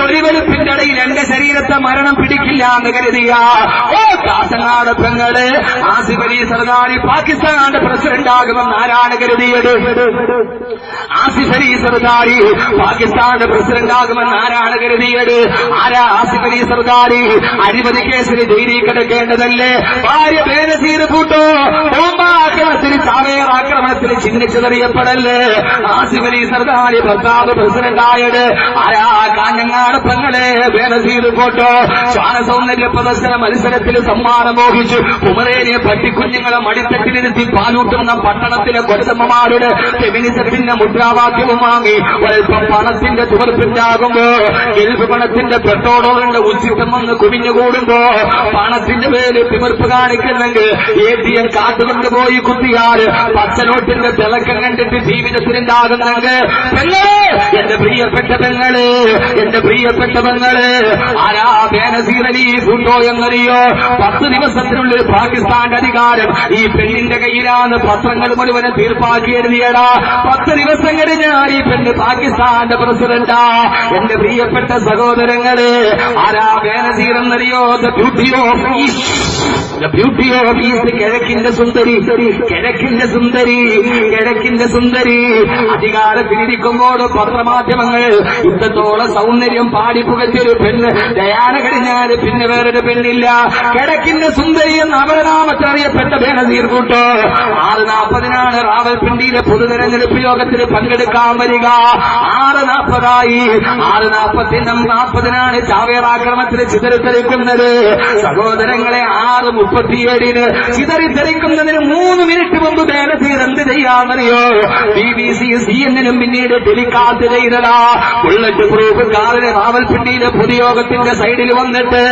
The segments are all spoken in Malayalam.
തൊലിവെളുപ്പിന്റെ ഇടയിൽ എന്റെ ശരീരത്തെ മരണം പിടിക്കില്ല എന്ന് കരുതിയ കാസർഗോഡ് പെങ്ങള് ആസിഫ് അലി സർദാരി പാകിസ്ഥാന്റെ പ്രസിഡന്റ് ആകുമെന്ന് ആരാണ് കരുതിയത്? ആസിഫ് അലി സർദാരി പാകിസ്ഥാന്റെ പ്രസിഡന്റ് ആകുമെന്ന് ആരാണ് കരുതിയത്? ആരാ ആസിഫ് അലി സർദാരി? അഴിമതി കേസിന് ജയിലിൽ കിടക്കേണ്ടതല്ലേ? ഭാര്യ ബേനസീർ ഭൂട്ടോ ബോംബാക്രമണത്തിന് ചാവേർ ആക്രമണത്തിന് ചിഹ്നിച്ചതറിയപ്പെടല്ലേ? ആസിഫ് അലി സർദാരി ഭർത്താവ് പ്രസിഡന്റായത് ആരാ? കാഞ്ഞങ്ങാട് പെങ്ങളെ ബേനസീർ ഭൂട്ടോ ശ്വാന സൗന്ദര്യ പ്രദർശന മത്സരത്തിൽ സമ്മാനം മോഹിച്ചു കുമരേനെ പട്ടിക്കുഞ്ഞുങ്ങളെ മടിത്തട്ടിലിരുത്തി പാലൂട്ടുന്ന പട്ടണത്തിലെ കൊച്ചമ്മമാരുടെ ഫെമിനിസത്തിന്റെ മുദ്രാവാക്യവും വാങ്ങി ഒരൽപ്പം പണത്തിന്റെ തുവർപ്പിണ്ടാകുമ്പോ ഗൾഫ് പണത്തിന്റെ പെട്രോളുകളുടെ ഉച്ചിട്ടം വന്ന് കുമിഞ്ഞുകൂടുമ്പോ പണത്തിന്റെ പേര് തിമിർപ്പ് കാണിക്കുന്നെങ്കിൽ ATM കാത്തുകൊണ്ടുപോയി കുത്തിയാൽ പച്ചനോട്ടിന്റെ തിളക്കം കണ്ടിട്ട് ജീവിതത്തിലുണ്ടാകുന്നെങ്കിൽ പെങ്ങളെ, എന്റെ പ്രിയപ്പെട്ട പെങ്ങള്, എന്റെ പ്രിയപ്പെട്ട പെങ്ങള് ആരാ? ബേനസീർ അലി ഭൂട്ടോ എന്നറിയോ? 10 ദിവസത്തിനുള്ളിൽ പാകിസ്ഥാന്റെ അധികാരം ഈ പെണ്ണിന്റെ കയ്യിലാണ്. പത്രങ്ങൾ മുഴുവനും തീർപ്പാക്കി എഴുതിയടാ. 10 ദിവസം കഴിഞ്ഞാൽ ഈ പെണ്ണ് പാകിസ്ഥാന്റെ പ്രസിഡന്റാ. എന്റെ പ്രിയപ്പെട്ട സഹോദരങ്ങള് ആരാ? ബേനസീർ എന്നറിയോ? ദ ബ്യൂട്ടി ഓഫ് ഈസ്റ്റ്, കിഴക്കിന്റെ സുന്ദരി, കിഴക്കിന്റെ സുന്ദരി, കിഴക്കിന്റെ സുന്ദരി. അധികാരത്തിലിരിക്കുമ്പോൾ പത്രമാധ്യമങ്ങൾ ഇത്രത്തോളം സൗന്ദര്യം പാടിപ്പുകച്ചൊരു പെണ്ണ് ദയാന കഴിഞ്ഞാൽ പിന്നെ വേറൊരു പെണ്ണില്ല. കിഴക്കിന്റെ സുന്ദരി എന്ന് അപരനാമത്തിൽ അറിയപ്പെട്ട ബേനസീർ ഭൂട്ടോ 6:40 റാവൽപിണ്ടിയിലെ പൊതുതെരഞ്ഞെടുപ്പ് യോഗത്തിൽ പങ്കെടുക്കാൻ വരിക. 6:40 6:40 ചാവേർ ആക്രമണത്തിൽ ചിതറിത്തെറിക്കുന്നത്. സഹോദരങ്ങളെ, 6:37 ചിതറിത്തെറിക്കുന്നതിന് 3 മിനിറ്റ് മുമ്പ് ബേനസീർ എന്ത് ചെയ്യാമെന്നറിയോ? BBC CNN പിന്നീട് ടെലികാസ്റ്റ് ചെയ്തതാ. ബുള്ളറ്റ് പ്രൂഫ് കാറിന് റാവൽപിണ്ടിയിലെ പൊതുയോഗത്തിന്റെ സൈഡിൽ വന്നിട്ട്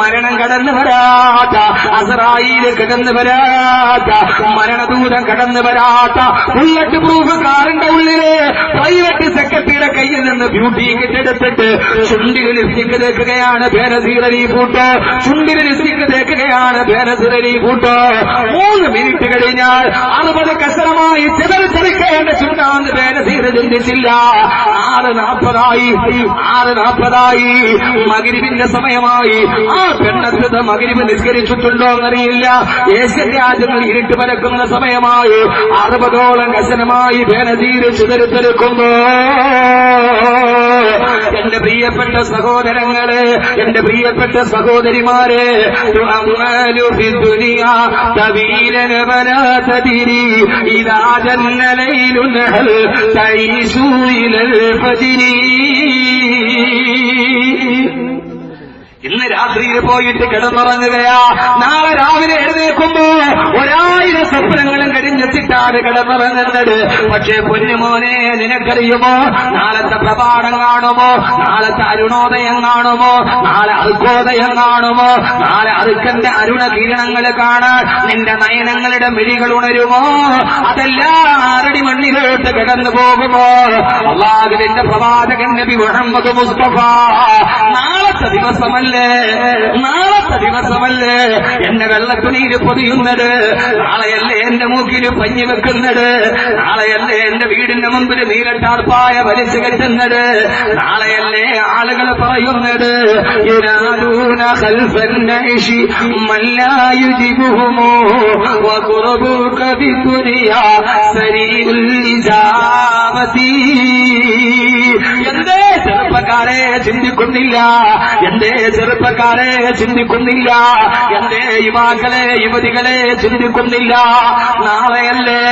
മരണം കടന്നു വരാത്ത, അസ്രായേൽ കടന്നു വരാത്ത, മരണദൂതം കടന്നു വരാത്ത ബുള്ളറ്റ് പ്രൂഫ് കാറിന്റെ ഉള്ളില് പ്രൈവറ്റ് സെക്രട്ടറിയുടെ കയ്യിൽ നിന്ന് ബ്യൂട്ടി കിട്ടെടുത്തിട്ട് ചുണ്ടിൽ ലിപ്സ്റ്റിക് തേക്കുകയാണ് ബേനസീർ അലി ഭൂട്ടോ. ചുണ്ടിൽ ലിപ്സ്റ്റിക് തേക്കുകയാണ് ബേനസീർ അലി ഭൂട്ടോ. 3 മിനിറ്റ് കഴിഞ്ഞാൽ 60 കസരമായി ചെതറിച്ചെറിക്കേണ്ട ചുണ്ടാന്ന് ബേനസീർ ചിന്തിച്ചില്ല. 6:40 മഗ്‌രിബിന്റെ സമയമായി. ആ പെണ്ണത്ത് മഗ്‌രിബ് നിസ്കരിച്ചിട്ടുണ്ടോ എന്നറിയില്ല. ഏഷ്യൻ രാജ്യങ്ങൾ ഇരുട്ട് പരക്കുന്ന സമയമായി. 60ഓളം കസനമായി ബേനസീർ ചിതറിത്തെറിക്കുന്നു. എന്റെ പ്രിയപ്പെട്ട സഹോദരങ്ങളെ, എന്റെ പ്രിയപ്പെട്ട സഹോദരിമാരെ, ഇന്ന് രാത്രിയിൽ പോയിട്ട് കിടന്നുറങ്ങുകയാ. നാളെ രാവിലെ എഴുന്നേൽക്കുമ്പോ 1000 സ്വപ്നങ്ങളും കഴിഞ്ഞെത്തിട്ടാണ് കിടന്നുറങ്ങുന്നത്. പക്ഷേ പൊന്നുമോനെ, നിനക്കറിയുമോ നാളത്തെ പ്രഭാതം കാണുമോ? നാളത്തെ അരുണോദയം കാണുമോ? നാളെ അർക്കോദയം കാണുമോ? നാളെ അർക്കന്റെ അരുണ കിരണങ്ങൾ കാണാൻ നിന്റെ നയനങ്ങളുടെ മിഴികൾ ഉണരുമോ? അതെല്ലാം 6 മണ്ണിലോട്ട് കിടന്നു പോകുമോ? അല്ലാഹുവിന്റെ പ്രവാചകൻ നബി മുഹമ്മദ് മുസ്തഫ നാളത്തെ ദിവസമല്ല, നാളത്തെ ദിവസമല്ലേ എന്നെ വെള്ളത്തുണീര് പൊതിയുന്നത്? നാളെയല്ലേ എന്റെ മൂക്കിൽ പഞ്ഞി വെക്കുന്നത്? നാളെയല്ലേ എന്റെ വീടിന്റെ മുമ്പിൽ നീലട്ടാർപ്പായ വലിച്ചു കെട്ടുന്നത്? നാളെയല്ലേ ആളുകൾ പറയുന്നത് എന്തേ ചെറുപ്പക്കാരെ ചിന്തിക്കുന്നില്ല? എന്തേ ചെറുപ്പക്കാരെ ചിന്തിക്കുന്നില്ല? എന്തേ യുവാക്കളെ യുവതികളെ ചിന്തിക്കുന്നില്ല? നാളെയല്ലേ,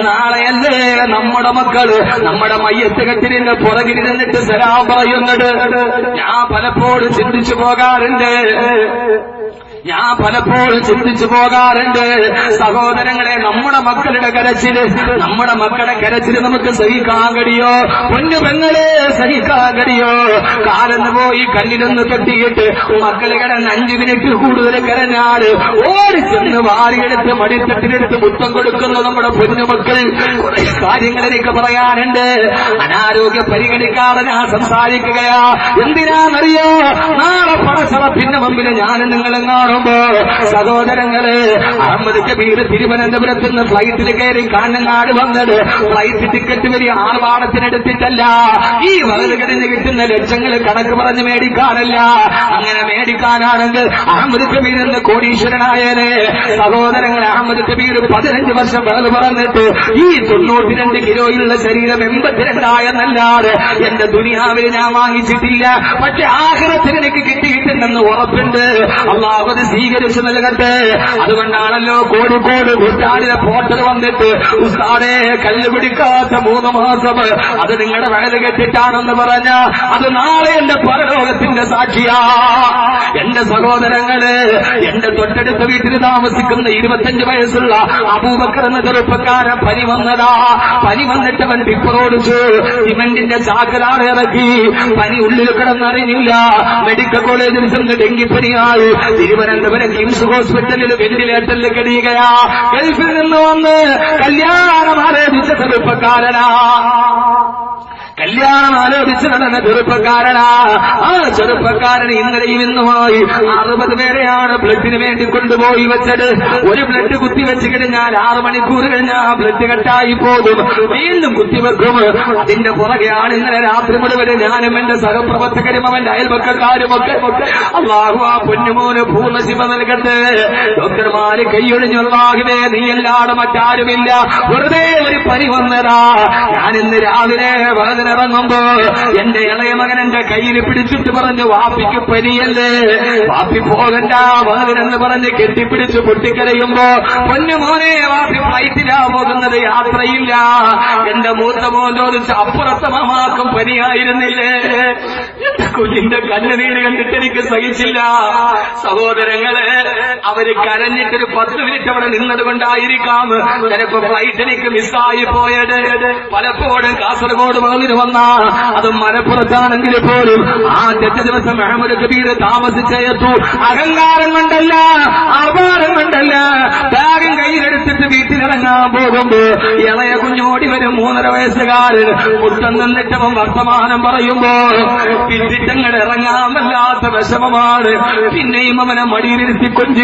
നാളെയല്ലേ നമ്മുടെ മക്കള് നമ്മുടെ മയ്യത്ത് കെട്ടിലിന്റെ പുറകിൽ നിന്നിട്ട് സലാം പറയുന്നത്? ഞാൻ പലപ്പോഴും ചിന്തിച്ചു പോകാറുണ്ട്. ഞാൻ പലപ്പോഴും ചിന്തിച്ചു പോകാറുണ്ട്. സഹോദരങ്ങളെ, നമ്മുടെ മക്കളുടെ കരച്ചില്, നമ്മുടെ മക്കളുടെ കരച്ചില് നമുക്ക് സഹിക്കാൻ കഴിയോ? പൊന്നു പെങ്ങളെ, സഹിക്കാൻ കഴിയോ? കാലന്ന് പോയി കണ്ണിലൊന്ന് തട്ടിയിട്ട് മക്കള് കിടന്ന് 5 മിനിറ്റ് കൂടുതൽ കരഞ്ഞാല് ഓടിച്ചെന്ന് വാരിയെടുത്ത് മടിത്തട്ടിലെടുത്ത് മുത്തം കൊടുക്കുന്നു നമ്മുടെ പൊന്നുമക്കൾ. കുറെ കാര്യങ്ങൾ എനിക്ക് പറയാനുണ്ട്. അനാരോഗ്യം പരിഗണിക്കാതെ ഞാൻ സംസാരിക്കുകയാ. എന്തിനാണെന്നറിയോ? നാളെ പടച്ചറപ്പിന്റെ മുമ്പിൽ ഞാൻ നിങ്ങളെങ്ങാണോ ഇറങ്ങുമ്പോ സഹോദരങ്ങള് അഹമ്മദ് കബീർ തിരുവനന്തപുരത്ത് നിന്ന് ഫ്ലൈറ്റിൽ കയറി കാഞ്ഞങ്ങാട് വന്നത് ഫ്ലൈറ്റ് ടിക്കറ്റ് വലിയ ആർഭാടത്തിനെടുത്തിട്ടല്ല, ഈ വലത് കിടന്ന് കിട്ടുന്ന ലക്ഷങ്ങൾ കണക്ക് പറഞ്ഞ് മേടിക്കാനല്ല. അങ്ങനെ മേടിക്കാനാണെങ്കിൽ അഹമ്മദ് കബീർ എന്ന് കോടീശ്വരനായനെ. സഹോദരങ്ങൾ അഹമ്മദ് കബീർ 15 വർഷം വലത് പറഞ്ഞിട്ട് ഈ 92 കിലോയുള്ള ശരീരം 82 എന്റെ ദുനിയാവിൽ ഞാൻ വാങ്ങിച്ചിട്ടില്ല. പക്ഷെ ആഖിറത്തിൽ എനിക്ക് കിട്ടിയിട്ടുണ്ടെന്ന് ഉറപ്പുണ്ട്. അല്ലാഹു അത് സ്വീകരിച്ചു നൽകട്ടെ. അതുകൊണ്ടാണല്ലോ കോഴിക്കോട് ഉസ്താദിനെ പോർട്ടൽ വന്നിട്ട് ഉസ്താദെ കല്ല് പിടിക്കാത്ത 3 മാസം അത് നിങ്ങളുടെ വയല് കെട്ടിട്ടാണെന്ന് പറഞ്ഞ അത് നാളെ എന്റെ പരലോകത്തിന്റെ സാക്ഷിയാ. എന്റെ സഹോദരങ്ങള്, എന്റെ തൊട്ടടുത്ത വീട്ടിൽ താമസിക്കുന്ന 25 വയസ്സുള്ള അബൂബക്കർ എന്ന ചെറുപ്പക്കാരൻ പനി വന്നതാ. പനി വന്നിട്ട് അവൻ ടിപ്പറോടിച്ചു സിമന്റിന്റെ ചാക്കലാണ് ഇറക്കി. പനി ഉള്ളിൽ കിടന്നറിഞ്ഞില്ല. മെഡിക്കൽ കോളേജിൽ ചെന്ന് ഡെങ്കിപ്പനിയായി തിരുവനന്തപുരം കിംസ് ഹോസ്പിറ്റലിൽ വെന്റിലേറ്ററിൽ കഴിയുകയാ. ഗൾഫിൽ നിന്ന് വന്ന് കല്യാണം ആലോചിച്ച ചെറുപ്പക്കാരനാ. കല്യാണം ആലോചിച്ച് നടന്ന ചെറുപ്പക്കാരനാ. ആ ചെറുപ്പക്കാരൻ ഇന്നലെയും ഇന്നുമായി 60 പേരെയാണ് ബ്ലഡിന് വേണ്ടി കൊണ്ടുപോയി വെച്ചത്. ഒരു ബ്ലഡ് കുത്തിവെച്ച് കഴിഞ്ഞാൽ 6 മണിക്കൂർ കഴിഞ്ഞാൽ ബ്ലഡ് കട്ടായി പോകും. വീണ്ടും കുത്തിവെക്കും. അതിന്റെ പുറകെയാണ് ഇന്നലെ രാത്രി മുഴുവൻ ഞാനും എന്റെ സഹപ്രവർത്തകരും അവന്റെ അയൽപക്കക്കാരുമൊക്കെ. അല്ലാഹു ആ പൊന്നുമോന് പൂർണ്ണ ശിവ നൽകട്ടെ. ഡോക്ടർമാര് കൈയൊഴിഞ്ഞു, അല്ലാഹുവേ നീയല്ലാതെ മറ്റാരുമില്ല, വെറുതെ ഒരു പനി വന്നതാ. ഞാൻ ഇന്ന് രാവിലെ ഇറങ്ങുമ്പോ എന്റെ ഇളയ മകൻ എന്റെ കയ്യിൽ പിടിച്ചിട്ട് പറഞ്ഞു, വാപ്പിക്ക് പനിയല്ലേ, വാപ്പി പോകണ്ട മകനെന്ന് പറഞ്ഞ് കെട്ടിപ്പിടിച്ച് പൊട്ടിക്കരയുമ്പോ, പൊന്നുമോനെ വാപ്പി ഫ്ലൈറ്റിലാ പോകുന്നത്, യാത്രയില്ല. എന്റെ മൂത്ത മോൻ ചോദിച്ച്, അപ്പുറത്തെ മാമാക്കും പനിയായിരുന്നില്ലേ? എന്റെ കുഞ്ഞിന്റെ കണ്ണുനീര് കണ്ടിട്ട് എനിക്ക് സഹിച്ചില്ല. സഹോദരങ്ങളെ, അവര് കരഞ്ഞിട്ടൊരു 10 മിനിറ്റ് അവിടെ നിന്നത് കൊണ്ടായിരിക്കാം ചിലപ്പോ ഫ്ലൈറ്റ് എനിക്ക് മിസ്സായി പോയത്. പലപ്പോഴും കാസർഗോഡ് മുകളിൽ വന്ന അത് മലപ്പുറത്താണെങ്കിൽ പോലും ആദ്യത്തെ ദിവസം അഹമ്മദ് കബീർ താമസിച്ചെത്തു. അഹങ്കാരം കൊണ്ടല്ല, ആർഭാരം കൊണ്ടല്ല. ബാഗും കയ്യിലെടുത്തിട്ട് വീട്ടിലിറങ്ങാൻ പോകുമ്പോ ഇളയ കുഞ്ഞോടി വരും 3.5 വയസ്സുകാരൻ. മുട്ടം നിന്നിട്ടവൻ വർത്തമാനം പറയുമ്പോ പിന്നിട്ടങ്ങൾ ഇറങ്ങാൻ വല്ലാത്ത വിഷമമാണ്. പിന്നെയും അവനെ മടിയിലിരുത്തി കൊഞ്ചി.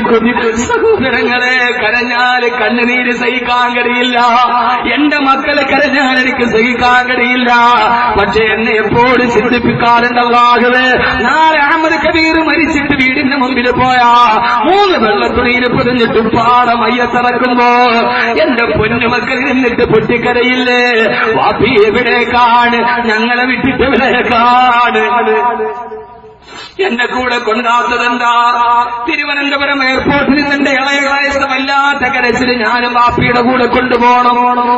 സഹോദരങ്ങളെ, കരഞ്ഞാൽ കണ്ണുനീര് സഹിക്കാൻ കഴിയില്ല. എന്റെ മക്കളെ കരഞ്ഞാൽ എനിക്ക് സഹിക്കാൻ കഴിയില്ല. പക്ഷെ എന്നെ എപ്പോഴും ചിന്തിപ്പിക്കാറുണ്ടല്ലാകെ. നാളെ അഹമ്മദ് കബീർ മരിച്ചിട്ട് വീടിന്റെ മുമ്പിൽ പോയാ 3 വെള്ളത്തുണിയിൽ പൊതിഞ്ഞിട്ട് പാടം മയ്യത്തിറക്കുമ്പോ എന്റെ പൊന്നുമക്കൾ നിന്നിട്ട് പൊട്ടിക്കരയില്ലേ? വാപ്പി എവിടേക്കാണ്? ഞങ്ങളെ വിട്ടിട്ട് എവിടേക്കാണ്? എന്നെ കൂടെ കൊണ്ടാത്തതെന്താ? തിരുവനന്തപുരം എയർപോർട്ടിൽ നിന്നെ ഇളയ വയസ്സ് വല്ലാത്ത കരച്ചിൽ. ഞാനും വാപ്പിയുടെ കൂടെ കൊണ്ടുപോകണം,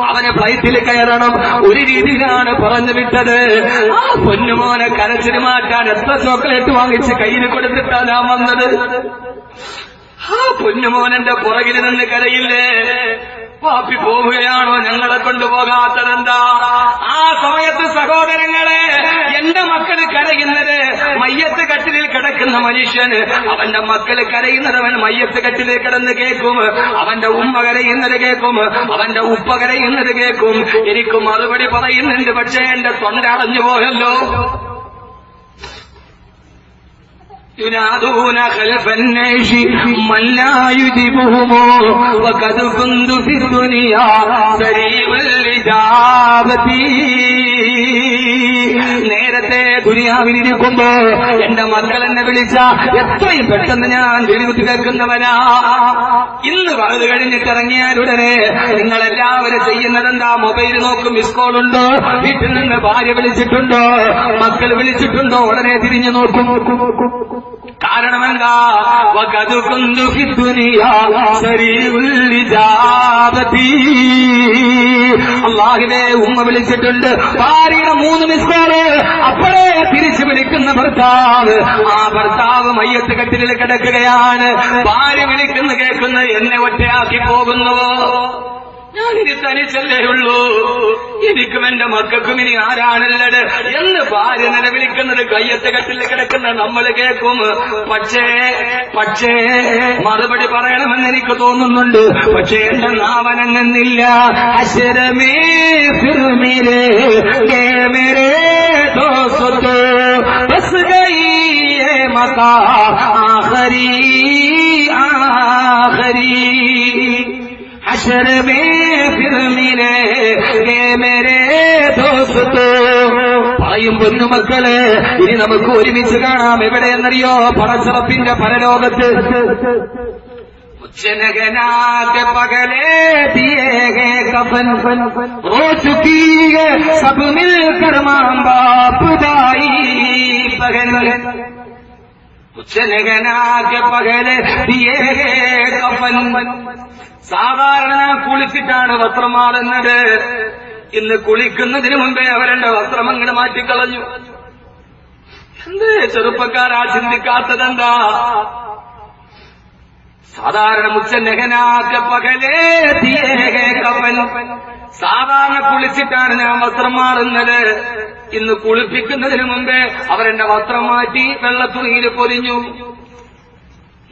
അവനെ ഫ്ലൈറ്റിൽ കയറണം. ഒരു രീതിയിലാണ് പറഞ്ഞു വിട്ടത്. ആ പൊന്നുമോനെ കരച്ചിൽ മാറ്റാൻ എത്ര ചോക്ലേറ്റ് വാങ്ങിച്ച് കയ്യിൽ കൊടുത്തിട്ടാണ് ഞാൻ വന്നത്. ആ പൊന്നുമോനെന്റെ പുറകിൽ നിന്ന് കരയില്ലേ? വാപ്പി പോവുകയാണോ? ഞങ്ങളെ കൊണ്ടുപോകാത്തതെന്താ? ആ സമയത്ത് സഹോദരങ്ങളെ, എന്റെ മക്കള് കരയുന്നത് മയ്യത്ത് കട്ടിലിൽ കിടക്കുന്ന മനുഷ്യന്, അവന്റെ മക്കള് കരയുന്നത് അവൻ മയ്യത്ത് കട്ടിലിൽ കിടന്ന് കേൾക്കും. അവന്റെ ഉമ്മ കരയുന്നത് കേൾക്കും, അവന്റെ ഉപ്പ കരയുന്നത് കേൾക്കും. എനിക്ക് മറുപടി പറയുന്നുണ്ട്, പക്ഷേ എന്റെ തൊണ്ട അടഞ്ഞു പോയല്ലോ. ينادون خلف النعش من لا يجيبهم وقد كنت في الدنيا سريع الإجابة. നേരത്തെ ദുനിയാവിലിരിക്കുമ്പോ എന്റെ മക്കൾ എന്നെ വിളിച്ച എത്രയും പെട്ടെന്ന് ഞാൻ വെളിവുത്തി കേൾക്കുന്നവനാ. ഇന്ന് വലുത് കഴിഞ്ഞിട്ട് ഇറങ്ങിയാലുടനെ നിങ്ങളെല്ലാവരും ചെയ്യുന്നതെന്താ? മൊബൈൽ നോക്കും, മിസ് കോൾ ഉണ്ടോ, വീട്ടിൽ നിന്ന് ഭാര്യ വിളിച്ചിട്ടുണ്ടോ, മക്കൾ വിളിച്ചിട്ടുണ്ടോ, ഉടനെ തിരിഞ്ഞു നോക്കും. കാരണമെന്താ? അല്ലാഹുവേ, ഉമ്മ വിളിച്ചിട്ടുണ്ട്, ഭാര്യയുടെ 3 മിസ് കോള്. അപ്പോഴേ തിരിച്ചു വിളിക്കുന്ന ഭർത്താവ്. ആ ഭർത്താവ് മയ്യത്ത് കട്ടിലിൽ കിടക്കുകയാണ്. ഭാര്യ വിളിക്കുന്ന കേൾക്കുന്ന എന്നെ ഒറ്റയാക്കി പോകുന്നുവോ? ഞാനിനി തനിച്ചല്ലേ ഉള്ളൂ, എനിക്കും എന്റെ മക്കൾക്കും ഇനി ആരാണുള്ളത് എന്ന് ഭാര്യ നിലവിളിക്കുന്നത് കയ്യത്ത് കട്ടിൽ കിടക്കുന്ന നമ്മൾ കേൾക്കും. പക്ഷേ മറുപടി പറയണമെന്ന് എനിക്ക് തോന്നുന്നുണ്ട്. പക്ഷേ എന്റെ നാവനങ്ങുന്നില്ല. അശരമേ ഫിർമിരേ മേരേ ദോസ്തോ ബസ് ഗയീ മകാ ആഖരി आखिरी हशर में फिर मिलेंगे मेरे दोस्तों. പറയും പൊന്നുമക്കളെ, ഇനി നമുക്ക് ഒരുമിച്ച് കാണാം. എവിടെയെന്നറിയോ? പടച്ചറപ്പിന്റെ പരലോകത്ത്. मुझे पगले दिए गए कफन रो चुकी है सब मिलकर मां बाप भाई बहन. मुझे पगले दिए गए कफन. സാധാരണ കുളിച്ചിട്ടാണ് വസ്ത്രം മാറുന്നത്. ഇന്ന് കുളിക്കുന്നതിന് മുമ്പേ അവരുടെ വസ്ത്രം അങ്ങോട്ട് മാറ്റിക്കളഞ്ഞു. എന്ത് ചെറുപ്പക്കാരാ ചിന്തിക്കാത്തതെന്താ? സാധാരണ മുച്ചനകനാക്ക പകലേ കവൻ. സാധാരണ കുളിച്ചിട്ടാണ് ഞാൻ വസ്ത്രം മാറുന്നത്. ഇന്ന് കുളിപ്പിക്കുന്നതിന് മുമ്പേ അവരെന്റെ വസ്ത്രം മാറ്റി വെള്ളത്തുണിയിൽ പൊതിഞ്ഞു.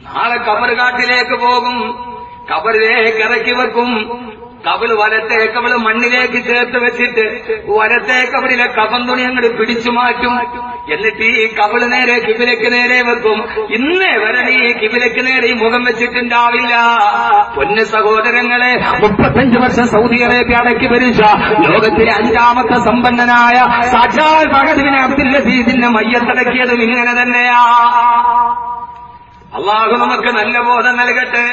നാളെ കബറുകാട്ടിലേക്ക് പോകും. കബറിലേക്ക് ഇറക്കി വെക്കും. കബല് വലത്തെ കബല് മണ്ണിലേക്ക് ചേർത്ത് വെച്ചിട്ട് വലത്തെ കബറിലെ കബൻ തുണി അങ്ങോട്ട് പിടിച്ചു മാറ്റും. എന്നിട്ട് ഈ കബള് നേരെ കിബിലക്ക് നേരെ വെക്കും. ഇന്നേ വരെ ഈ കിബിലക്ക് നേരെ ഈ മുഖം വെച്ചിട്ടുണ്ടാവില്ല. പൊന്നു സഹോദരങ്ങളെ, 35 വർഷം സൗദി അറേബ്യ അടക്കി ഭരിച്ച ലോകത്തിലെ 5ാമത്തെ സമ്പന്നനായ സാക്ഷാൽ ഫഹദ് ബിൻ അബ്ദുൽ അസീസിന്റെ മയ്യത്തടക്കിയതും ഇങ്ങനെ തന്നെയാ. അള്ളാഹു നമുക്ക് നല്ല ബോധം നൽകട്ടെ.